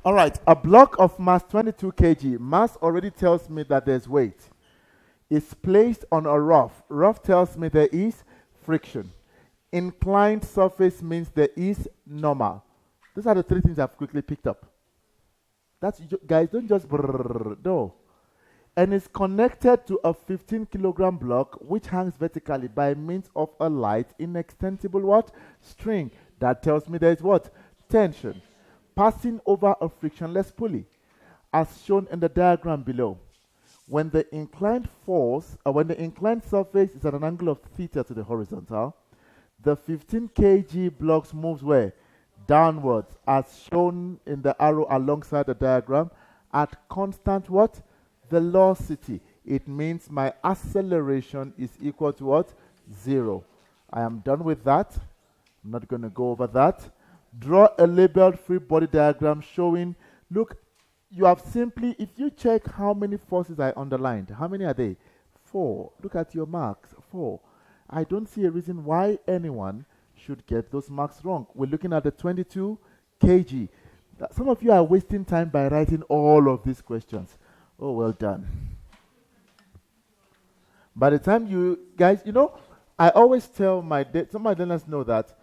All right, a block of mass 22 kg. Mass already tells me that there's weight. It's placed on a rough. Rough tells me there is friction. Inclined surface means there is normal. Those are the three things I've quickly picked up. That's, guys, don't just brrrr, no. And it's connected to a 15 kilogram block which hangs vertically by means of a light inextensible what? String. That tells me there is what? Tension. Passing over a frictionless pulley, as shown in the diagram below. When the inclined surface is at an angle of theta to the horizontal, the 15 kg blocks moves where? Downwards, as shown in the arrow alongside the diagram, at constant what? Velocity. It means my acceleration is equal to what? 0. I am done with that. I'm not going to go over that. Draw a labeled free body diagram showing, look, you have simply, if you check how many forces I underlined, how many are they? 4. Look at your marks, 4. I don't see a reason why anyone should get those marks wrong. We're looking at the 22 kg. Some of you are wasting time by writing all of these questions. Oh, well done. By the time you guys, I always tell some of my learners know that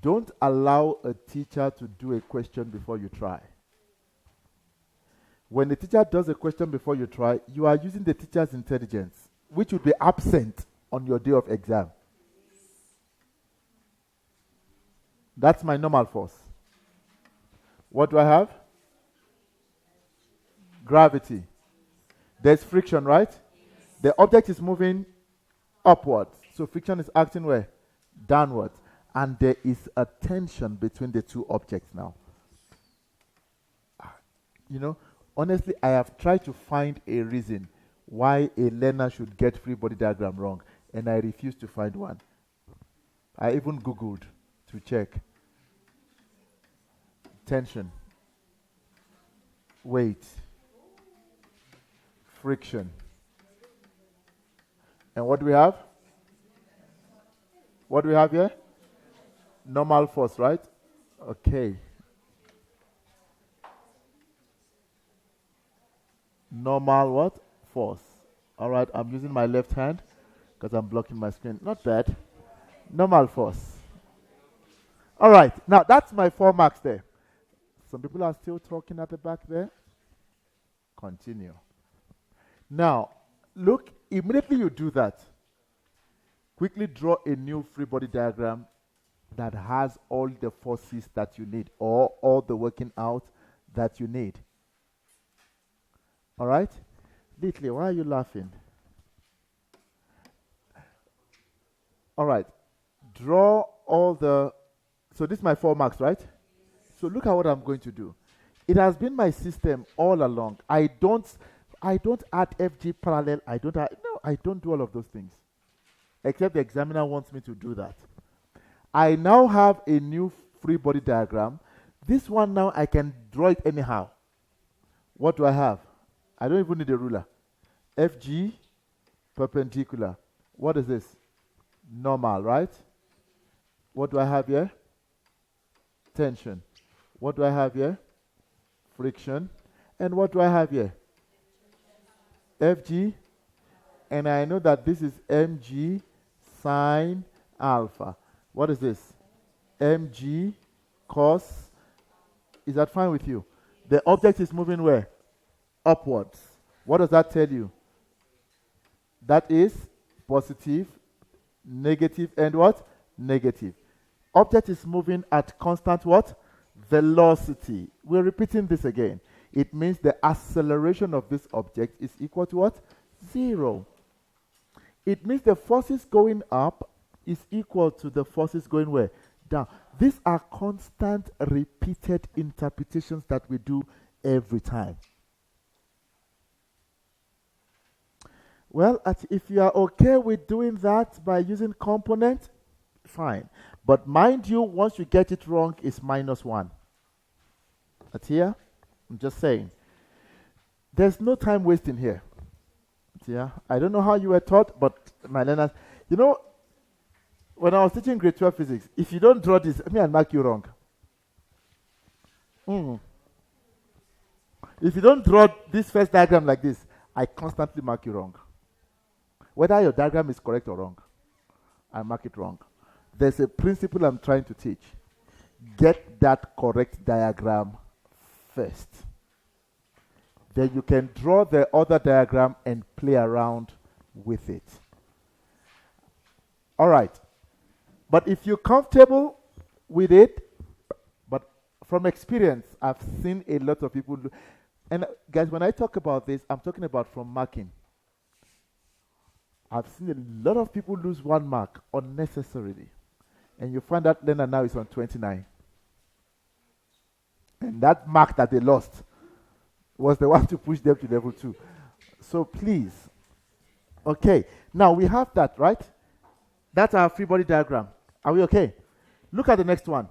don't allow a teacher to do a question before you try. When the teacher does a question before you try, you are using the teacher's intelligence, which would be absent on your day of exam. That's my normal force. What do I have? Gravity. There's friction, right? The object is moving upwards. So friction is acting where? Downwards. And there is a tension between the two objects now. Honestly, I have tried to find a reason why a learner should get free body diagram wrong, and I refuse to find one. I even Googled to check. Tension, weight, friction. And what do we have? What do we have here? Normal force, right? Okay. Normal what? Force. All right, I'm using my left hand because I'm blocking my screen. Not bad. Normal force. All right, now that's my 4 marks there. Some people are still talking at the back there. Continue. Now, look, immediately you do that, quickly draw a new free body diagram that has all the forces that you need, or all the working out that you need. All right? Ditley, why are you laughing? All right. Draw all the... So this is my 4 marks, right? So look at what I'm going to do. It has been my system all along. I don't add FG parallel. I don't do all of those things. Except the examiner wants me to do that. I now have a new free body diagram. This one now I can draw it anyhow. What do I have? I don't even need a ruler. FG, perpendicular. What is this? Normal, right? What do I have here? Tension. What do I have here? Friction. And what do I have here? FG. And I know that this is mg sine alpha. What is this? mg cos. Is that fine with you? The object is moving where? Upwards. What does that tell you? That is positive, negative, and what? Negative. Object is moving at constant what? Velocity. We're repeating this again. It means the acceleration of this object is equal to what? 0. It means the forces going up is equal to the forces going where? Down. These are constant repeated interpretations that we do every time. Well, if you are okay with doing that by using component, fine. But mind you, once you get it wrong, it's -1. At here, I'm just saying. There's no time wasting here. Yeah, I don't know how you were taught, but my learners, when I was teaching grade 12 physics, if you don't draw this, I'll mark you wrong. If you don't draw this first diagram like this, I constantly mark you wrong. Whether your diagram is correct or wrong, I mark it wrong. There's a principle I'm trying to teach. Get that correct diagram first. Then you can draw the other diagram and play around with it. All right. But if you're comfortable with it, but from experience, I've seen a lot of people do, and guys, when I talk about this, I'm talking about from marking. I've seen a lot of people lose 1 mark unnecessarily. And you find that learner now is on 29. And that mark that they lost was the one to push them to level 2. So please. Okay. Now we have that, right? That's our free body diagram. Are we okay? Look at the next one.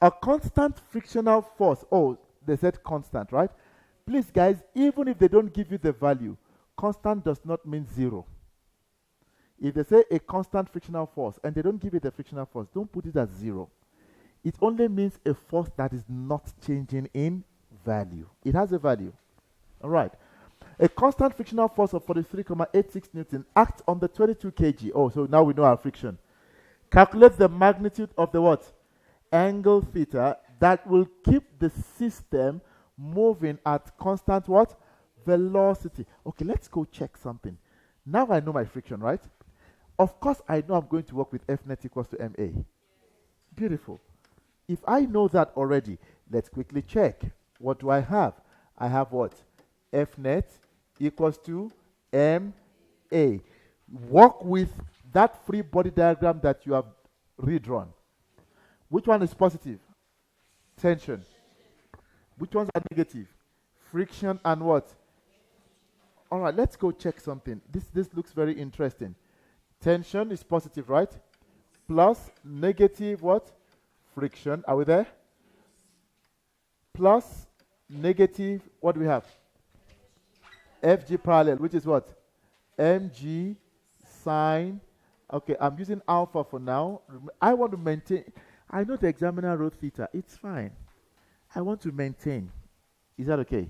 A constant frictional force. Oh, they said constant, right? Please, guys, even if they don't give you the value, constant does not mean 0. If they say a constant frictional force and they don't give it a frictional force, don't put it as 0. It only means a force that is not changing in value. It has a value. All right. A constant frictional force of 43.86 Newton acts on the 22 kg. Oh, so now we know our friction. Calculate the magnitude of the what? Angle theta that will keep the system moving at constant what? Velocity. Okay, let's go check something. Now I know my friction, right? Of course, I know I'm going to work with F net equals to MA. Beautiful. If I know that already, let's quickly check. What do I have? I have what? F net equals to MA. Work with that free body diagram that you have redrawn. Which one is positive? Tension. Which ones are negative? Friction and what? All right, let's go check something. This looks very interesting. Tension is positive, right? Plus negative what? Friction. Are we there? Plus negative, what do we have? FG parallel, which is what? MG sine. Okay, I'm using alpha for now. I want to maintain. I know the examiner wrote theta. It's fine. I want to maintain. Is that okay?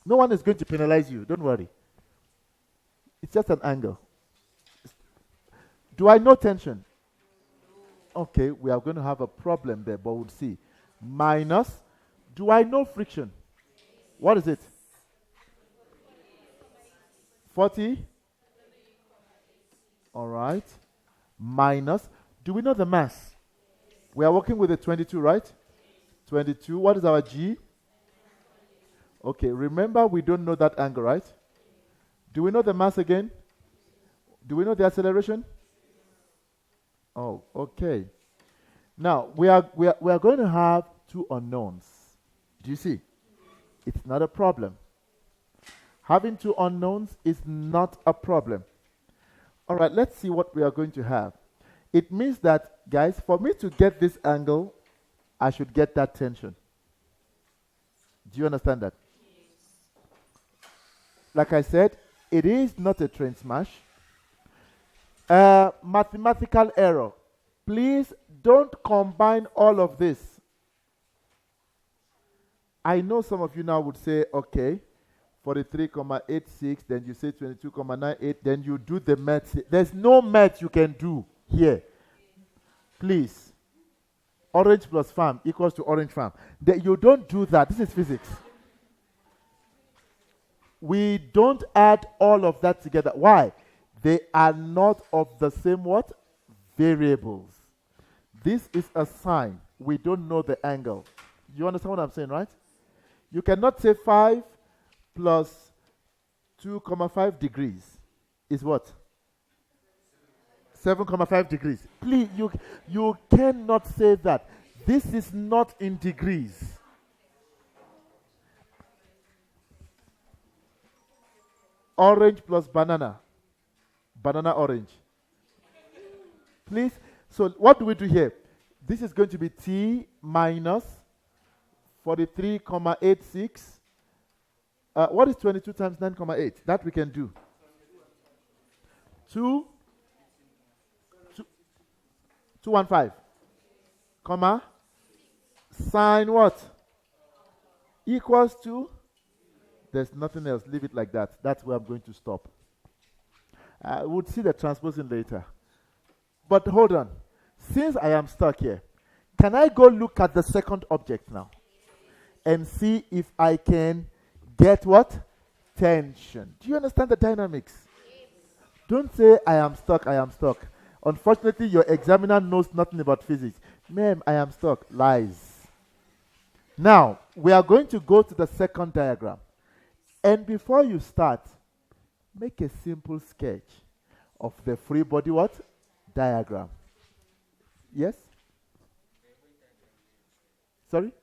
No one is going to penalize you. Don't worry. It's just an angle. Do I know tension? Okay, we are going to have a problem there, but we'll see. Minus. Do I know friction? What is it? 40? All right. Minus. Do we know the mass? We are working with a 22, right? 22. What is our G? Okay, remember we don't know that angle, right? Do we know the mass again? Do we know the acceleration? Oh, okay. Now, we are going to have 2 unknowns. Do you see? It's not a problem. Having 2 unknowns is not a problem. All right, let's see what we are going to have. It means that, guys, for me to get this angle, I should get that tension. Do you understand that? Like I said, it is not a train smash. Mathematical error. Please don't combine all of this. I know some of you now would say, okay, 43.86, then you say 22.98, then you do the math. There's no math you can do here. Please. Orange plus farm equals to orange farm. You don't do that. This is physics. We don't add all of that together. Why? They are not of the same what? Variables. This is a sine. We don't know the angle. You understand what I'm saying, right? You cannot say 5 plus 2.5 degrees is what? 7.5 degrees. Please, you cannot say that. This is not in degrees. Orange plus banana. Banana orange. Please. So what do we do here? This is going to be T minus 43.86. What is 22 times 9.8? That we can do. 215, comma, sine what? Equals to There's nothing else. Leave it like that. That's where I'm going to stop. We'll see the transposing later. But hold on. Since I am stuck here, can I go look at the second object now and see if I can get what? Tension. Do you understand the dynamics? Don't say, I am stuck, I am stuck. Unfortunately, your examiner knows nothing about physics. Ma'am, I am stuck. Lies. Now, we are going to go to the second diagram. And before you start, make a simple sketch of the free body what? Diagram. Yes? Sorry?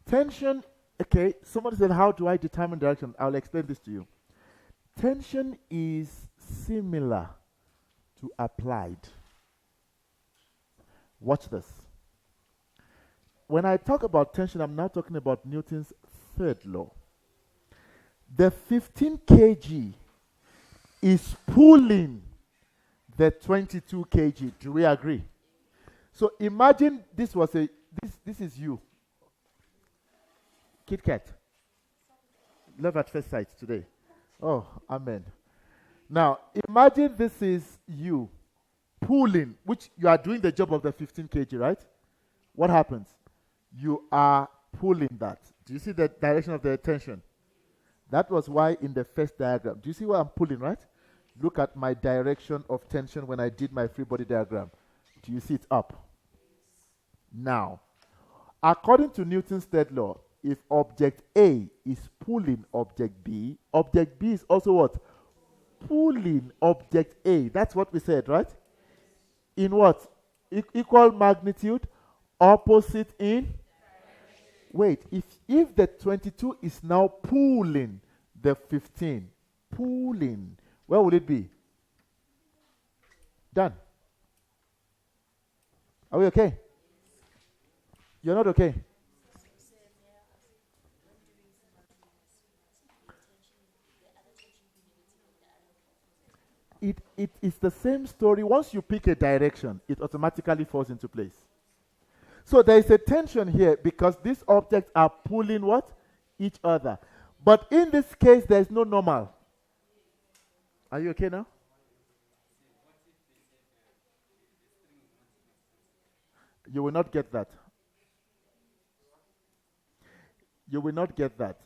Tension, okay, somebody said, how do I determine direction? I'll explain this to you. Tension is similar to applied. Watch this. When I talk about tension, I'm now talking about Newton's third law. The 15 kg is pulling the 22 kg. Do we agree? So imagine this was this is you. Kit Kat. Love at first sight today. Oh, amen. Now, imagine this is you pulling, which you are doing the job of the 15 kg, right? What happens? You are pulling that. Do you see the direction of the tension? That was why in the first diagram. Do you see where I'm pulling, right? Look at my direction of tension when I did my free body diagram. Do you see it up? Now, according to Newton's third law, if object A is pulling object B is also what? Pulling object A. That's what we said, right? In what? Equal magnitude, opposite in? Wait, if the 22 is now pulling the 15, pulling, where would it be? Done. Are we okay? You're not okay? It is the same story. Once you pick a direction, it automatically falls into place. So there is a tension here because these objects are pulling what? Each other. But in this case, there is no normal. Are you okay now? You will not get that. You will not get that.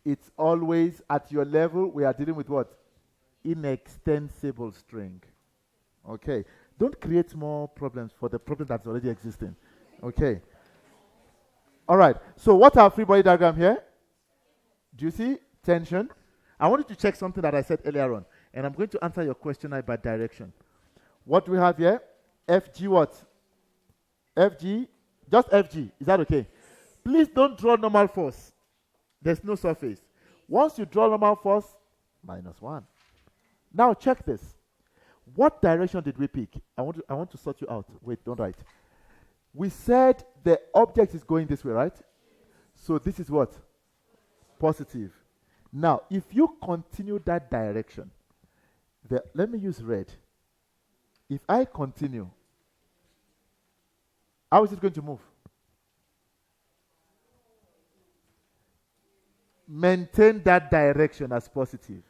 It's always at your level. We are dealing with what? Inextensible string. Okay. Don't create more problems for the problem that's already existing. Okay. All right. So what are free body diagram here? Do you see tension? I want you to check something that I said earlier on. And I'm going to answer your question by direction. What do we have here? FG what? FG? Just FG. Is that okay? Please don't draw normal force. There's no surface. Once you draw normal force, -1. Now check this. What direction did we pick? I want to sort you out. Wait, don't write. We said the object is going this way, right? So this is what? Positive. Now, if you continue that direction, let me use red. If I continue, how is it going to move? Maintain that direction as positive.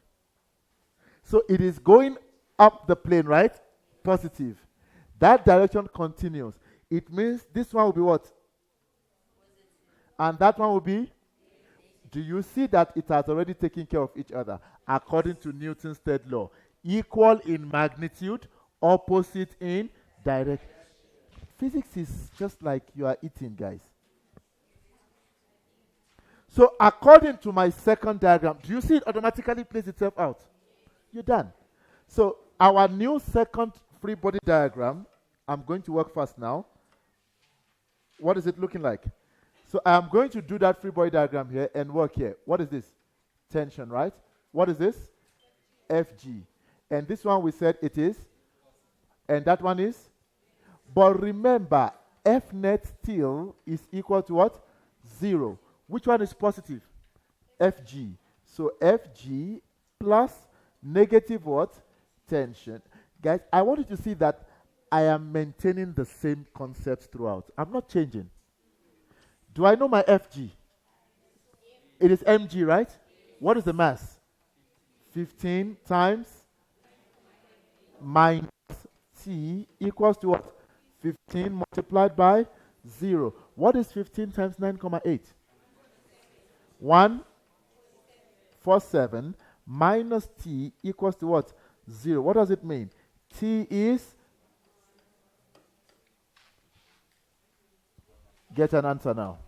So it is going up the plane, right? Positive. That direction continues. It means this one will be what? And that one will be? Do you see that it has already taken care of each other? According to Newton's third law. Equal in magnitude, opposite in direction. Physics is just like you are eating, guys. So according to my second diagram, do you see it automatically plays itself out? You're done. So our new second free body diagram, I'm going to work fast now. What is it looking like? So I'm going to do that free body diagram here and work here. What is this? Tension, right? What is this? FG. And this one we said it is. And that one is? But remember, F net still is equal to what? 0. Which one is positive? FG. So FG plus negative what? Tension. Guys, I want you to see that I am maintaining the same concepts throughout. I'm not changing. Do I know my Fg? It is mg, right? What is the mass? 15 times minus t equals to what? 15 multiplied by 0. What is 15 times 9,8? 147 minus t equals to what? 0. What does it mean? T is... Get an answer now.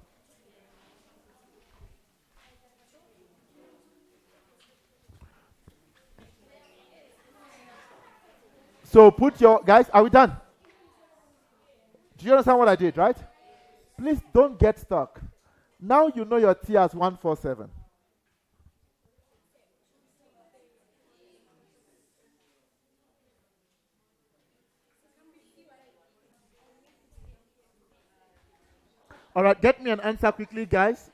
So put your... Guys, are we done? Do you understand what I did, right? Please don't get stuck. Now you know your T as 147. All right, get me an answer quickly, guys.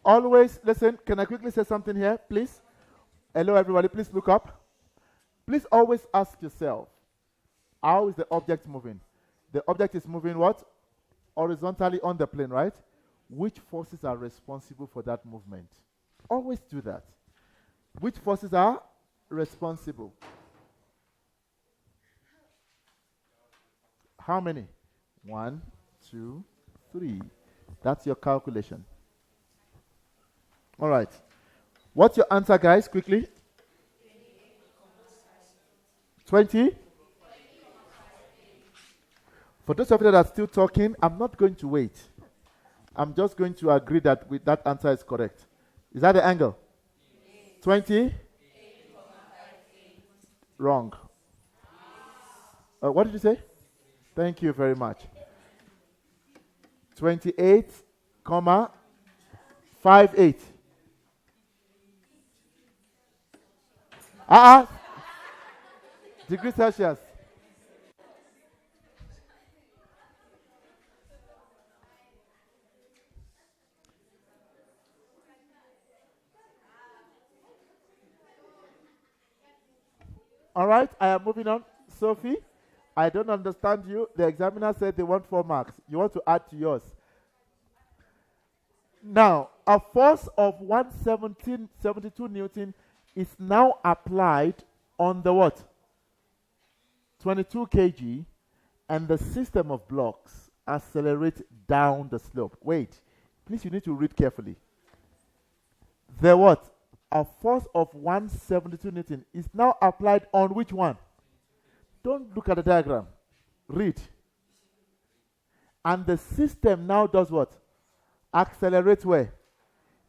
Always, listen, can I quickly say something here, please? Hello, everybody, please look up. Please always ask yourself, how is the object moving? The object is moving what? Horizontally on the plane, right? Which forces are responsible for that movement? Always do that. Which forces are responsible? How many? 1, 2, 3. That's your calculation. All right. What's your answer, guys, quickly? 20? For those of you that are still talking, I'm not going to wait. I'm just going to agree that that answer is correct. Is that the angle? 20? Wrong. What did you say? Thank you very much. 28, 58. Degrees Celsius. All right, I am moving on. Sophie, I don't understand you. The examiner said they want 4 marks. You want to add to yours. Now, a force of 172 Newton is now applied on the what? 22 kg, and the system of blocks accelerates down the slope. Wait, please, you need to read carefully. The what? A force of 172 Newton is now applied on which one? Don't look at the diagram. Read. And the system now does what? Accelerates where?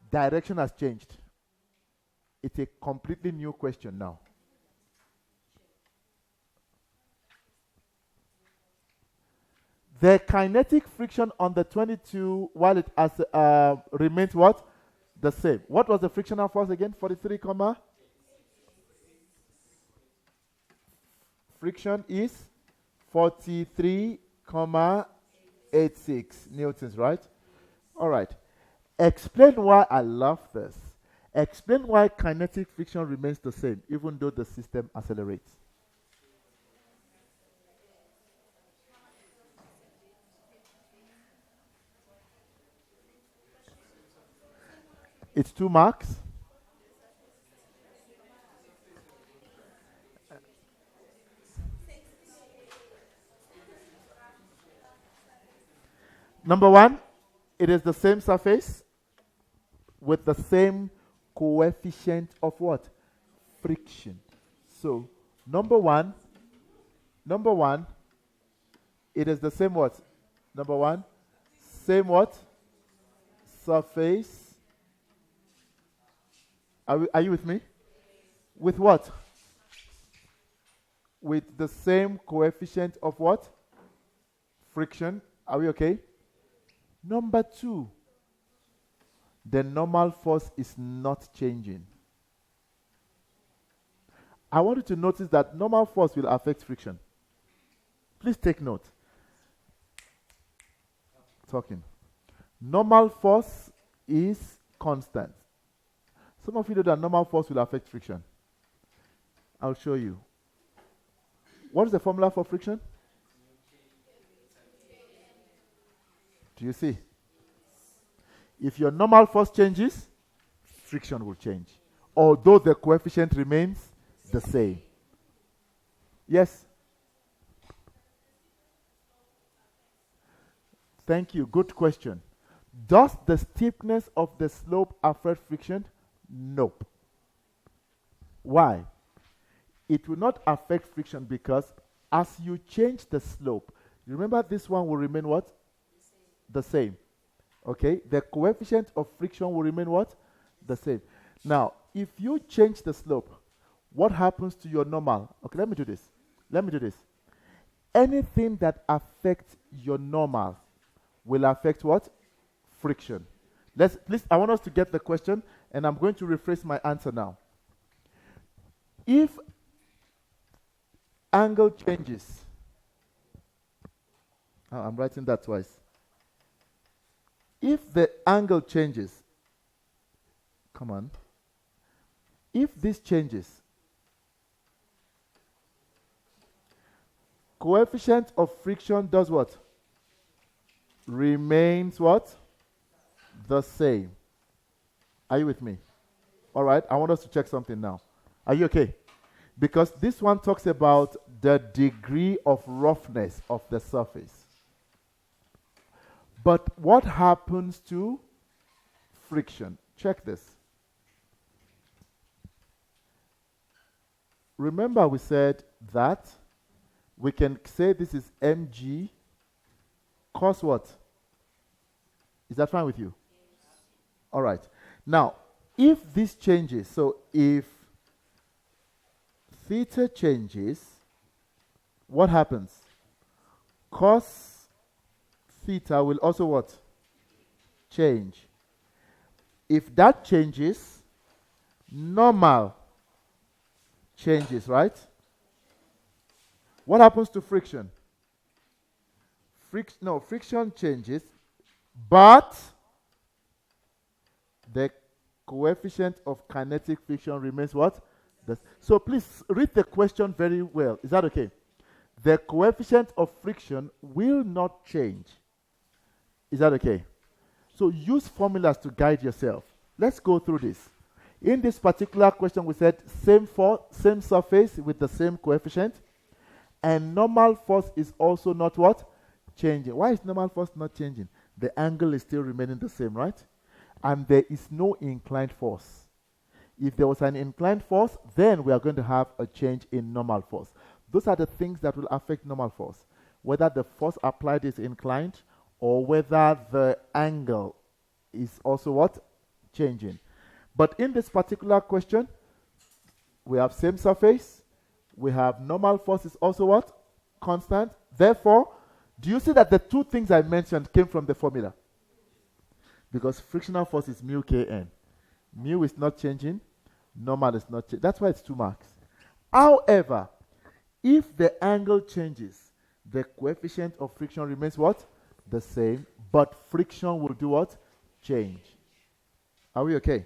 Direction has changed. It's a completely new question now. The kinetic friction on the 22, while it has remains what? The same. What was the frictional force again? 43, friction is 43,86 newtons, right? All right. Explain why I love this. Explain why kinetic friction remains the same even though the system accelerates. It's 2 marks. Number 1, it is the same surface with the same coefficient of what? Friction. So, number one, it is the same what? Number 1, same what? Surface. Are you with me? With what? With the same coefficient of what? friction. Are we okay? Number 2, the normal force is not changing. I want you to notice that normal force will affect friction. Please take note. Talking. Normal force is constant. Some of you know that normal force will affect friction. I'll show you. What is the formula for friction? Do you see? If your normal force changes, friction will change, although the coefficient remains the same. Yes? Thank you. Good question. Does the steepness of the slope affect friction? Nope. Why? It will not affect friction because as you change the slope, remember this one will remain what? The same. Okay? The coefficient of friction will remain what? The same. Now, if you change the slope, what happens to your normal? Okay, let me do this. Anything that affects your normal will affect what? Friction. Please, I want us to get the question, and I'm going to rephrase my answer now. If angle changes, I'm writing that twice. If the angle changes, come on. If this changes, coefficient of friction does what? Remains what? The same. Are you with me? All right, I want us to check something now. Are you okay? Because this one talks about the degree of roughness of the surface. But what happens to friction? Check this. Remember we said that we can say this is mg cos what? Is that fine with you? Yes. All right. Now, if this changes, so if theta changes, what happens? Cos theta will also what? Change. If that changes, normal changes, right? What happens to friction? Friction changes, but the coefficient of kinetic friction remains what? So please read the question very well. Is that okay? The coefficient of friction will not change. Is that okay? So use formulas to guide yourself. Let's go through this. In this particular question, we said same surface with the same coefficient, and normal force is also not what? Changing. Why is normal force not changing? The angle is still remaining the same, right? And there is no inclined force. If there was an inclined force, then we are going to have a change in normal force. Those are the things that will affect normal force. Whether the force applied is inclined or whether the angle is also what? Changing. But in this particular question, we have same surface. We have normal force is also what? Constant. Therefore, do you see that the two things I mentioned came from the formula? Because frictional force is mu Kn. Mu is not changing. Normal is not changing. That's why it's 2 marks. However, if the angle changes, the coefficient of friction remains what? The same. But friction will do what? Change. Are we okay?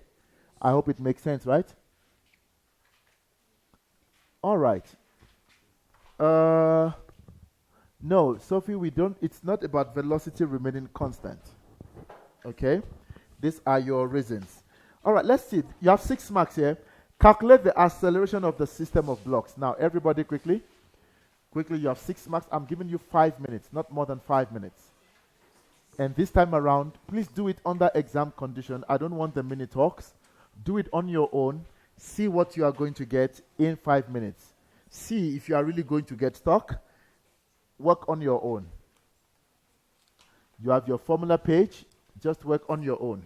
I hope it makes sense, right? All right. No, Sophie, it's not about velocity remaining constant. Okay? These are your reasons. All right, let's see. You have 6 marks here. Calculate the acceleration of the system of blocks. Now, everybody quickly. Quickly, you have 6 marks. I'm giving you 5 minutes, not more than 5 minutes. And this time around, please do it under exam condition. I don't want the mini talks. Do it on your own. See what you are going to get in 5 minutes. See if you are really going to get stuck. Work on your own. You have your formula page. Just work on your own.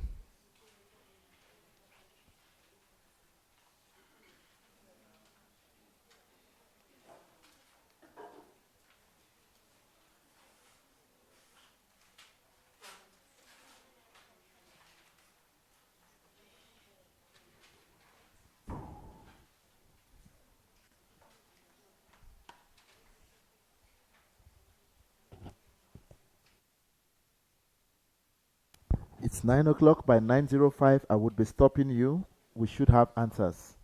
It's 9 o'clock. By 9:05, I would be stopping you. We should have answers.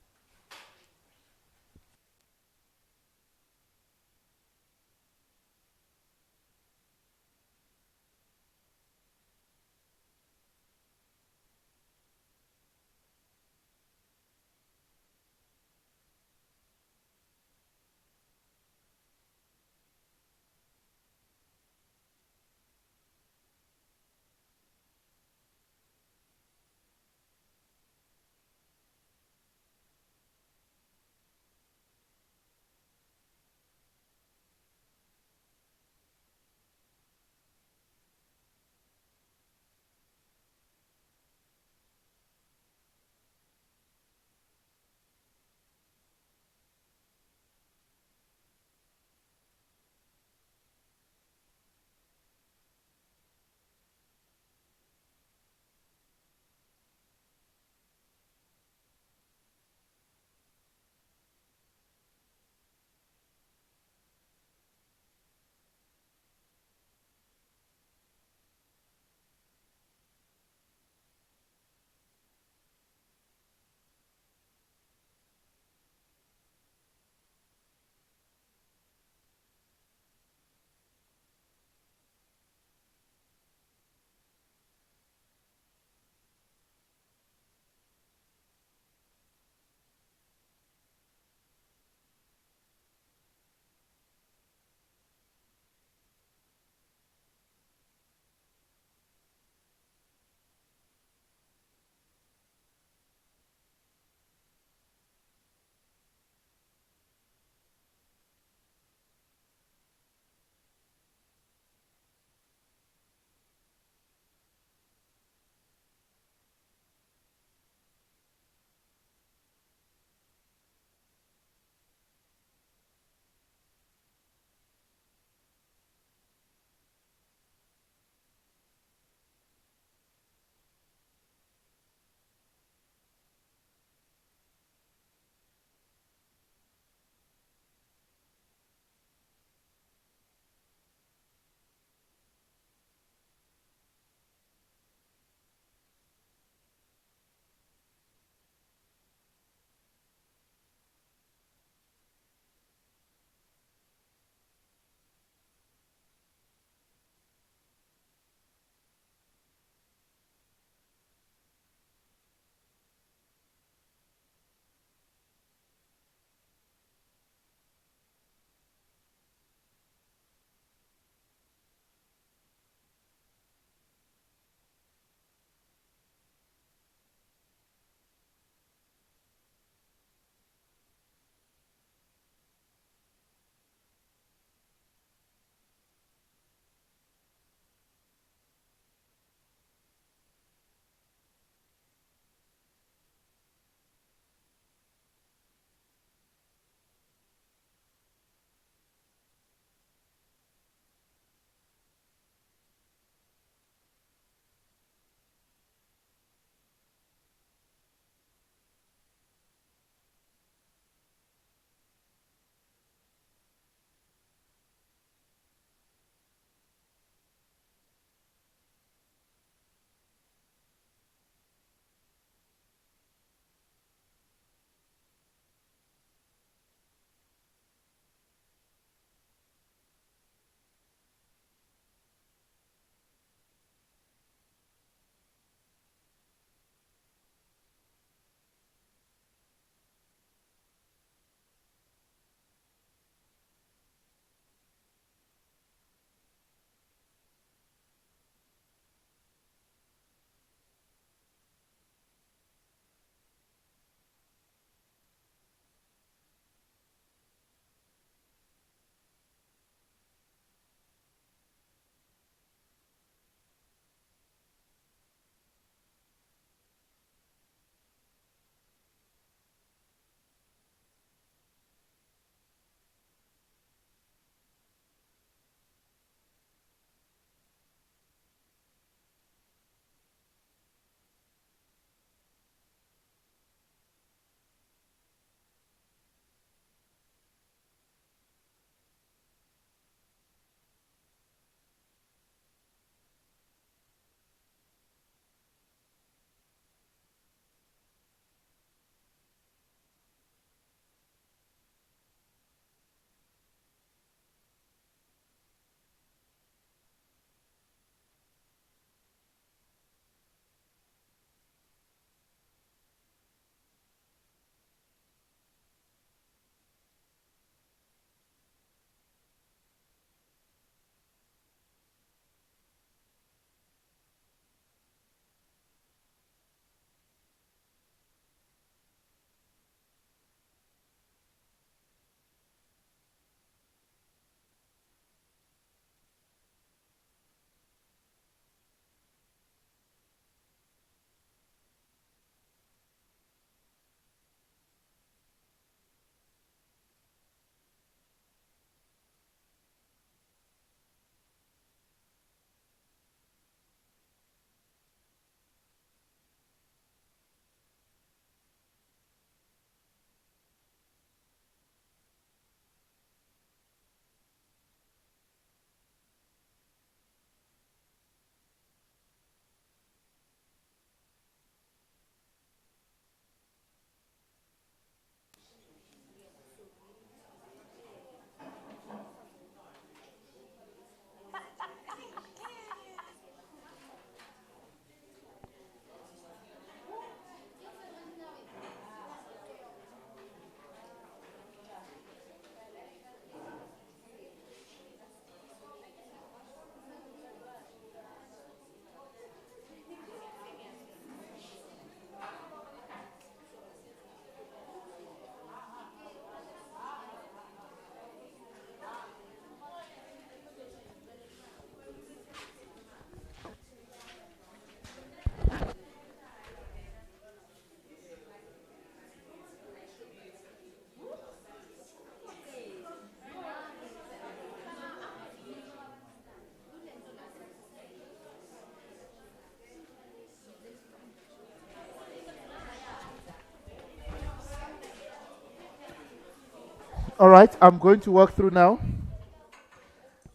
All right, I'm going to work through now.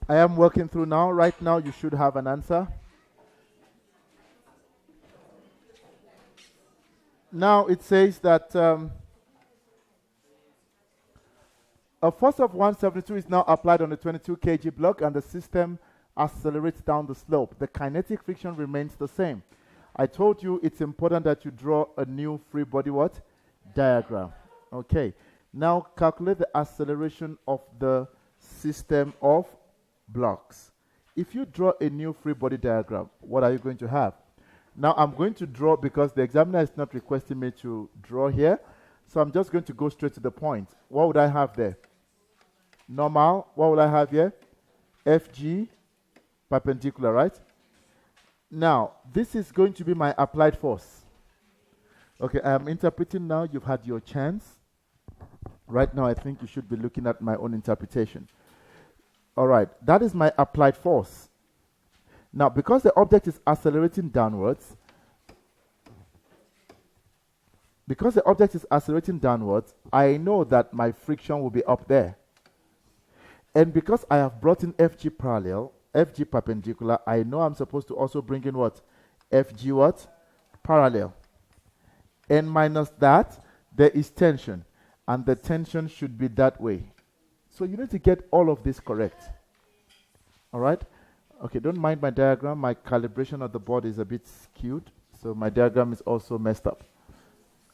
I am working through now. Right now, you should have an answer. Now it says that a force of 172 is now applied on the 22 kg block and the system accelerates down the slope. The kinetic friction remains the same. I told you it's important that you draw a new free body what? Diagram. Okay. Now calculate the acceleration of the system of blocks. If you draw a new free body diagram, what are you going to have? Now I'm going to draw because the examiner is not requesting me to draw here. So I'm just going to go straight to the point. What would I have there? Normal. What will I have here? FG perpendicular, right? Now, this is going to be my applied force. Okay, I am interpreting now. You've had your chance. Right now, I think you should be looking at my own interpretation. All right, that is my applied force. Now, because the object is accelerating downwards, I know that my friction will be up there. And because I have brought in FG parallel, FG perpendicular, I know I'm supposed to also bring in what? FG what? Parallel. And minus that, there is tension. And the tension should be that way. So you need to get all of this correct. All right? Okay, don't mind my diagram. My calibration of the board is a bit skewed. So my diagram is also messed up.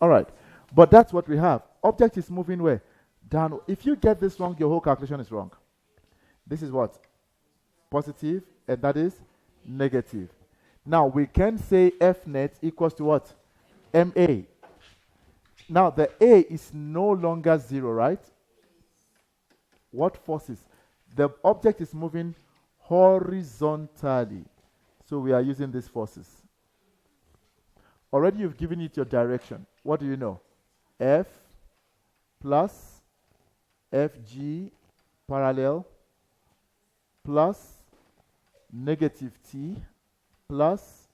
All right. But that's what we have. Object is moving where? Down. If you get this wrong, your whole calculation is wrong. This is what? Positive, and that is negative. Now, we can say F net equals to what? MA. Now, the A is no longer 0, right? What forces? The object is moving horizontally. So we are using these forces. Already you've given it your direction. What do you know? F plus FG parallel plus negative T plus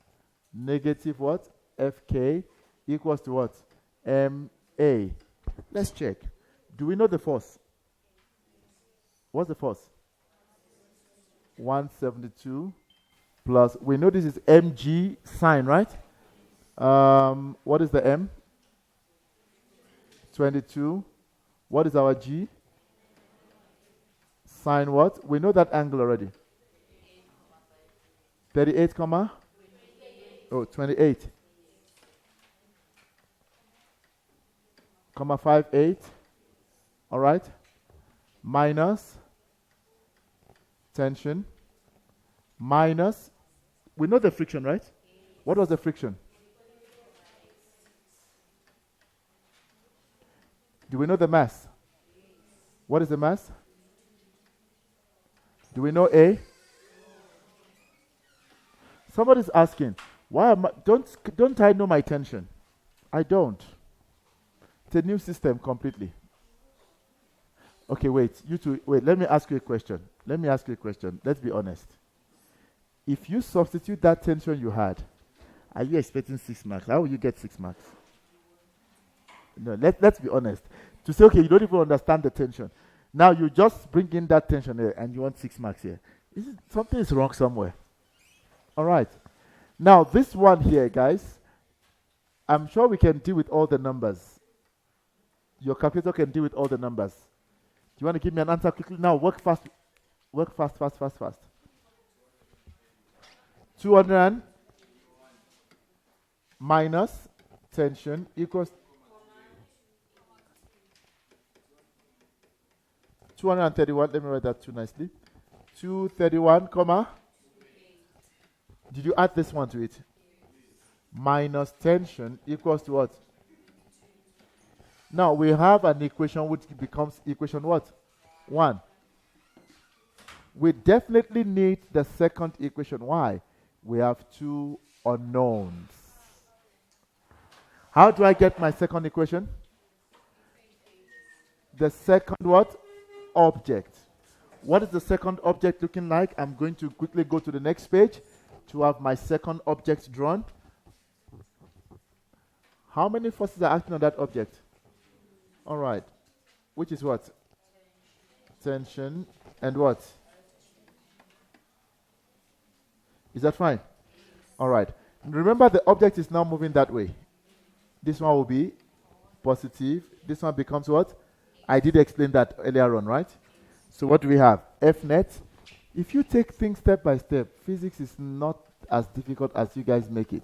negative what? Fk equals to what? MA. Let's check. Do we know the force? What's the force? 172 plus, we know this is mg sine, right? What is the m? 22. What is our g? Sine what? We know that angle already. 38 comma? Oh, 28. Comma 58. All right. Minus tension. Minus, we know the friction, right? What was the friction? Do we know the mass? What is the mass? Do we know A? Somebody's asking, why am I, don't I know my tension? I don't. It's a new system completely. Okay, wait. You two, wait. Let me ask you a question. Let's be honest. If you substitute that tension you had, are you expecting 6 marks? How will you get 6 marks? No, let's be honest. To say, okay, you don't even understand the tension. Now you just bring in that tension here and you want 6 marks here. Something is wrong somewhere. All right. Now this one here, guys, I'm sure we can deal with all the numbers. Your calculator can deal with all the numbers. Do you want to give me an answer quickly? Now work fast. Work fast. 200 minus tension equals 231. Let me write that too nicely. 231, comma. Did you add this one to it? Minus tension equals to what? Now we have an equation which becomes equation what? 1. We definitely need the second equation. Why? We have 2 unknowns. How do I get my second equation? The second what? Object. What is the second object looking like? I'm going to quickly go to the next page to have my second object drawn. How many forces are acting on that object? All right. Which is what? tension, and what? Is that fine? All right. Remember, the object is now moving that way. This one will be positive. This one becomes what? I did explain that earlier on, right? So what do we have? F net. If you take things step by step, physics is not as difficult as you guys make it.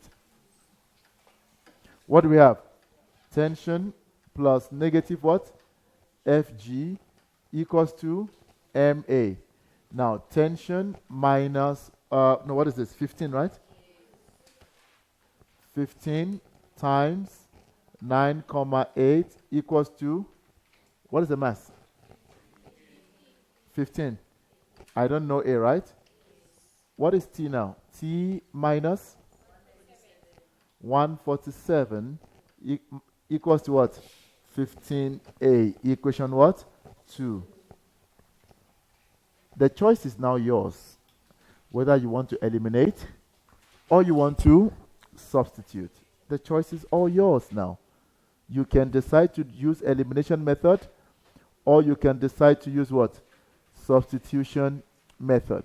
What do we have? Tension plus negative what? Fg equals to Ma. Now, tension minus, no, what is this? 15, right? 15 times 9,8 equals to, what is the mass? 15. I don't know A, right? What is T now? T minus 147 equals to what? 15A. Equation what? 2. The choice is now yours, whether you want to eliminate or you want to substitute. The choice is all yours now. You can decide to use elimination method, or you can decide to use what? Substitution method.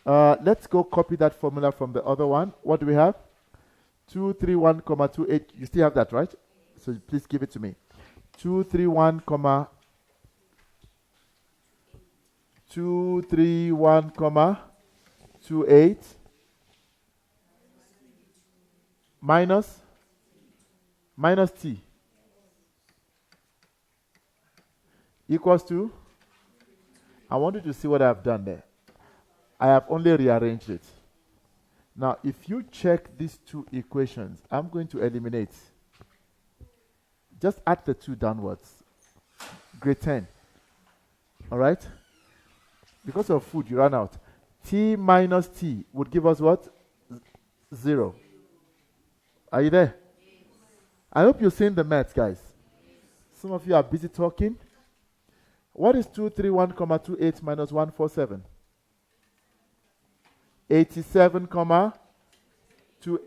Let's go copy that formula from the other one. What do we have? 231,28. You still have that, right? So please give it to me. 231,28 minus T equals to, I want you to see what I've done there. I have only rearranged it. Now, if you check these two equations, I'm going to eliminate. Just add the two downwards. Grade 10. All right? Because of food, you ran out. T minus T would give us what? 0. Are you there? I hope you're seeing the maths, guys. Some of you are busy talking. What is 231,28 minus 147? 87, 2.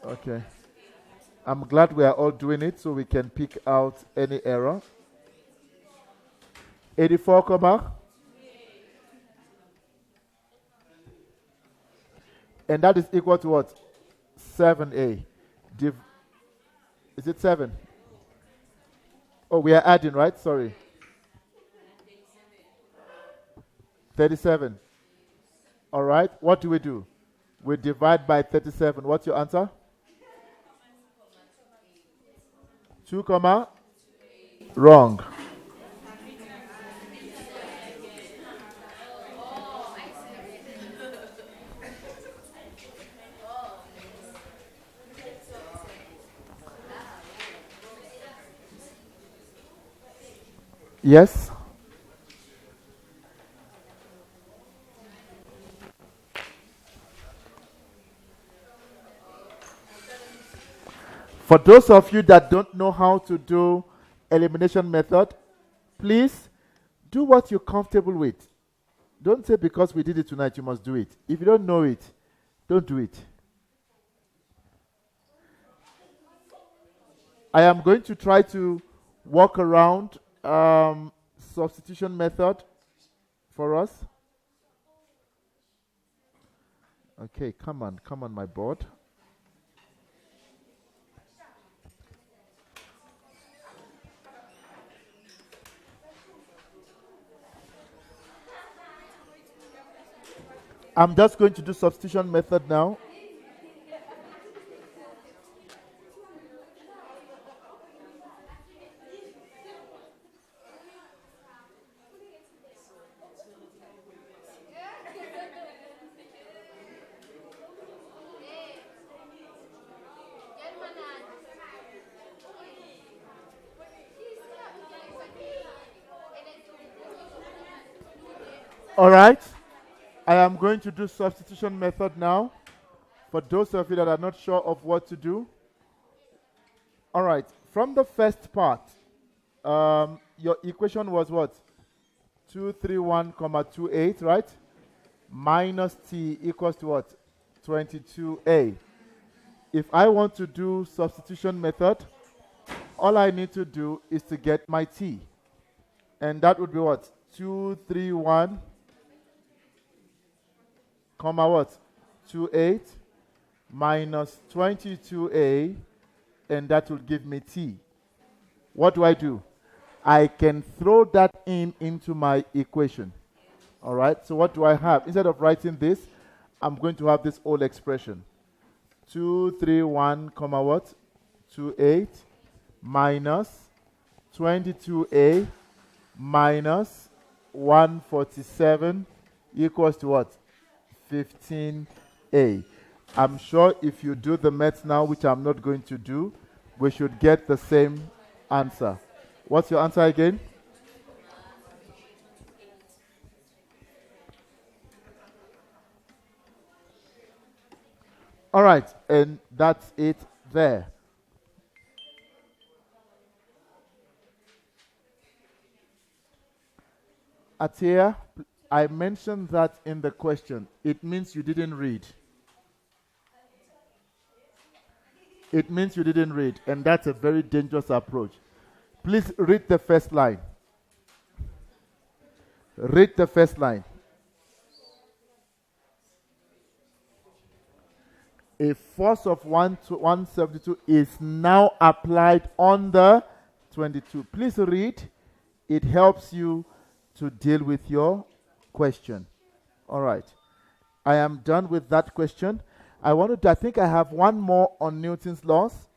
Okay. I'm glad we are all doing it so we can pick out any error. 84, and that is equal to what? 7A. Is it 7? Oh, we are adding, right? Sorry. 37. All right. What do? We divide by 37. What's your answer? 2, wrong. Yes? For those of you that don't know how to do elimination method, please do what you're comfortable with. Don't say because we did it tonight, you must do it. If you don't know it, don't do it. I am going to try to walk around substitution method for us. Okay, come on, my board. I'm just going to do substitution method now. All right. I am going to do substitution method now. For those of you that are not sure of what to do. All right. From the first part, your equation was what? 231,28, right? Minus T equals to what? 22A. If I want to do substitution method, all I need to do is to get my t. And that would be what? 231, comma what? 28 minus 22a, and that will give me t. What do? I can throw that into my equation. All right, so what do I have? Instead of writing this, I'm going to have this whole expression. 231, comma what? 28 minus 22a minus 147 equals to what? 15a. I'm sure if you do the math now, which I'm not going to do, we should get the same answer. What's your answer again? All right, and that's it there. Atia, I mentioned that in the question. It means you didn't read. It means you didn't read, and that's a very dangerous approach. Please read the first line. Read the first line. A force of 172 is now applied on the 22. Please read. It helps you to deal with your question. All right. I am done with that question. I think I have one more on Newton's laws.